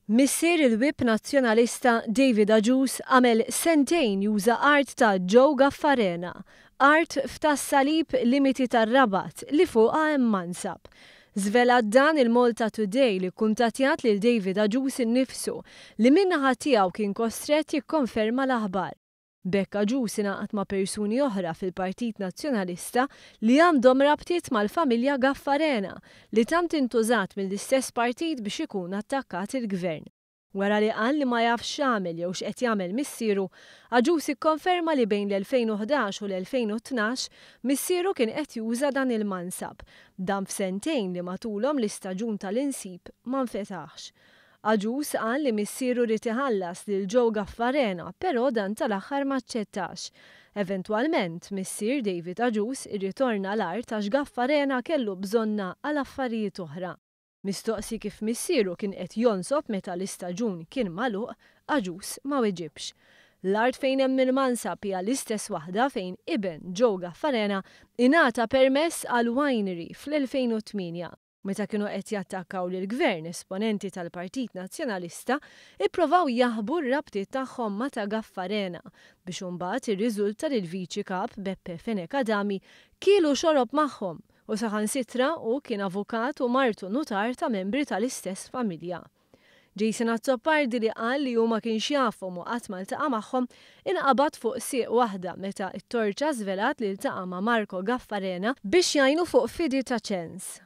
Missier il-Whip Nazzjonalista David Agius għamel sentejn juża art ta' Joe Gaffarena, art f'tas-salib limiti tar-Rabat li fuqha hemm mansab. Żvela dan il-Malta Today li kuntattjat lil David Agius innifsu li min-naħa tiegħu kien kostret jikkonferma l-aħbar. Bekk Agius ingħaqad ma' persuni oħra fil-Partit Nazzjonalista li għandhom rabtiet mal-familja Gaffarena li tant intużat mill-istess partit biex ikun attakkat il-gvern. Wara li qal li ma jafx x'għamel jew x'qed jagħmel missieru, Agius ikkonferma li bejn l-2011 u l-2012 missieru kien qed juża dan il-mansab, dan f'sentejn li matulhom l-istaġun tal-insib ma nfetaħx. Agius qal li missieru rid iħallas lil Joe Gaffarena, però dan tal-aħħar ma aċċettax. Eventwalment, missier David Agius irritorna l-art għax Gaffarena kellu bżonna għal affarijiet oħra. Mistoqsi kif missieru kien qed jonsob meta l-istaġun kien magħluq, Agius ma weġibx. L-art fejn hemm il-mansab hija l-istess waħda fejn iben Joe Gaffarena ingħata permess għal winery fl-2008. Meta kienu qed jattakkaw lill-gvern esponenti tal-Partit Nazzjonalista, ippruvaw jaħbu r-rabtiet tagħhom ma' ta' Gaffarena biex imbagħad irriżulta li l-Viċi Kap Beppe Fenek Adami kielu xorob magħhom u saħansitra hu kien avukat u martu notar ta' membri tal-istess familja. Jason Azzopardi li qal li huma kienx jafhom u qatt ma ltaqa' magħhom inqabad fuq sieq waħda meta t-torċa żvelat li ltaqa' ma' Marco Gaffarena biex jgħinu fuq fidi ta' ċens.